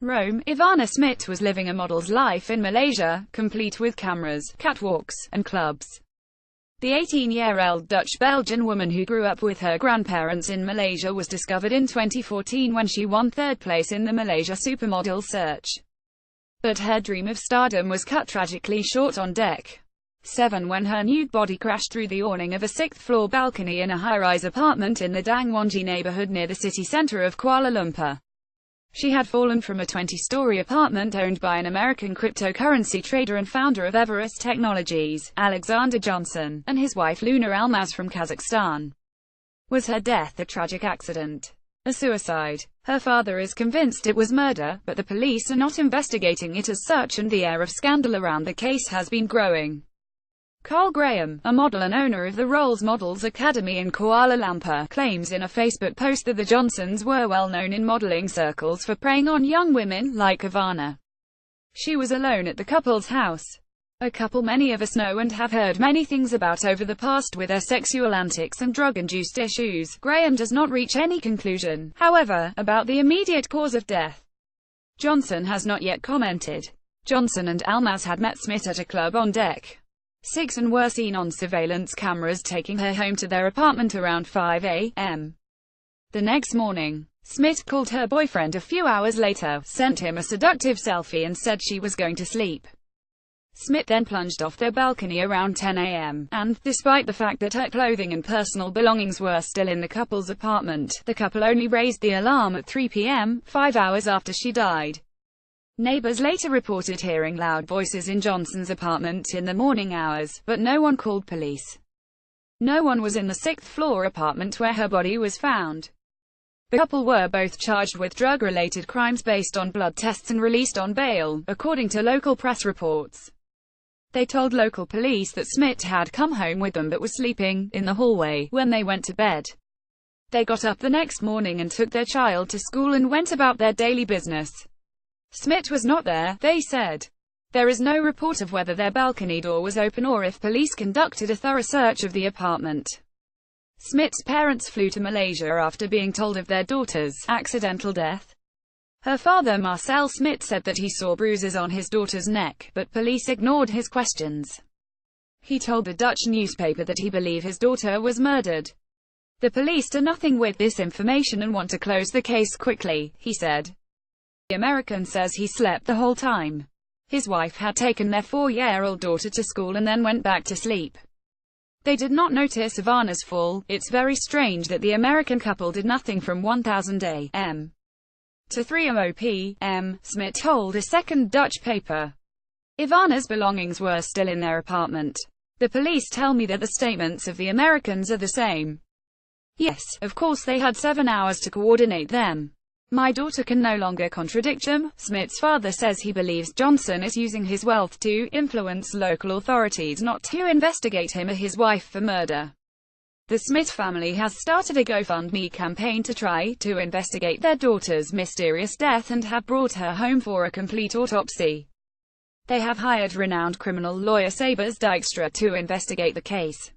Rome, Ivana Smit was living a model's life in Malaysia, complete with cameras, catwalks, and clubs. The 18-year-old Dutch-Belgian woman who grew up with her grandparents in Malaysia was discovered in 2014 when she won third place in the Malaysia supermodel search. But her dream of stardom was cut tragically short on deck 7 when her nude body crashed through the awning of a 6th-floor balcony in a high-rise apartment in the Dang Wangi neighborhood near the city center of Kuala Lumpur. She had fallen from a 20-story apartment owned by an American cryptocurrency trader and founder of Everest Technologies, Alexander Johnson, and his wife Luna Almaz from Kazakhstan. Was her death a tragic accident? A suicide? Her father is convinced it was murder, but the police are not investigating it as such, and the air of scandal around the case has been growing. Carl Graham, a model and owner of the Rolls Models Academy in Kuala Lumpur, claims in a Facebook post that the Johnsons were well known in modeling circles for preying on young women like Ivana. She was alone at the couple's house. A couple many of us know and have heard many things about over the past with their sexual antics and drug-induced issues. Graham does not reach any conclusion, however, about the immediate cause of death. Johnson has not yet commented. Johnson and Almaz had met Smit at a club on deck 6 and were seen on surveillance cameras taking her home to their apartment around 5 a.m. The next morning, Smit called her boyfriend a few hours later, sent him a seductive selfie and said she was going to sleep. Smit then plunged off their balcony around 10 a.m., and, despite the fact that her clothing and personal belongings were still in the couple's apartment, the couple only raised the alarm at 3 p.m., 5 hours after she died. Neighbors later reported hearing loud voices in Johnson's apartment in the morning hours, but no one called police. No one was in the 6th-floor apartment where her body was found. The couple were both charged with drug-related crimes based on blood tests and released on bail, according to local press reports. They told local police that Smit had come home with them but was sleeping in the hallway when they went to bed. They got up the next morning and took their child to school and went about their daily business. Smit was not there, they said. There is no report of whether their balcony door was open or if police conducted a thorough search of the apartment. Smit's parents flew to Malaysia after being told of their daughter's accidental death. Her father Marcel Smit said that he saw bruises on his daughter's neck, but police ignored his questions. He told the Dutch newspaper that he believed his daughter was murdered. The police do nothing with this information and want to close the case quickly, he said. The American says he slept the whole time. His wife had taken their 4-year-old daughter to school and then went back to sleep. They did not notice Ivana's fall. It's very strange that the American couple did nothing from 1000 a.m. to 3:00 p.m., Smit told a second Dutch paper. Ivana's belongings were still in their apartment. The police tell me that the statements of the Americans are the same. Yes, of course they had 7 hours to coordinate them. My daughter can no longer contradict them. Smit's father says he believes Johnson is using his wealth to influence local authorities not to investigate him or his wife for murder. The Smit family has started a GoFundMe campaign to try to investigate their daughter's mysterious death and have brought her home for a complete autopsy. They have hired renowned criminal lawyer Sabers Dijkstra to investigate the case.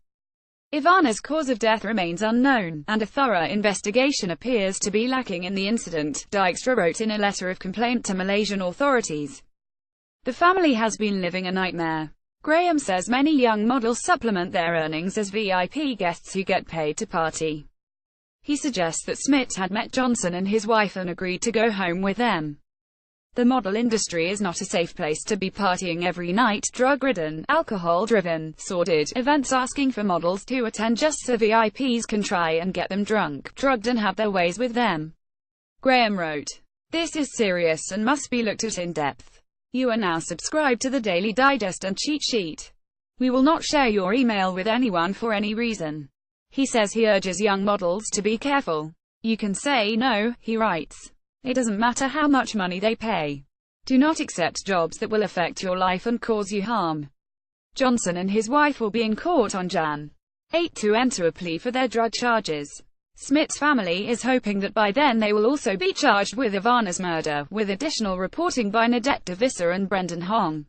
Ivana's cause of death remains unknown, and a thorough investigation appears to be lacking in the incident, Dijkstra wrote in a letter of complaint to Malaysian authorities. The family has been living a nightmare. Graham says many young models supplement their earnings as VIP guests who get paid to party. He suggests that Smit had met Johnson and his wife and agreed to go home with them. The model industry is not a safe place to be partying every night, drug-ridden, alcohol-driven, sordid events asking for models to attend just so VIPs can try and get them drunk, drugged and have their ways with them. Graham wrote, "This is serious and must be looked at in depth. You are now subscribed to the Daily Digest and Cheat Sheet. We will not share your email with anyone for any reason." He says he urges young models to be careful. "You can say no," he writes. "It doesn't matter how much money they pay. Do not accept jobs that will affect your life and cause you harm." Johnson and his wife will be in court on Jan. 8 to enter a plea for their drug charges. Smit's family is hoping that by then they will also be charged with Ivana's murder, with additional reporting by Nadette de Visser and Brendan Hong.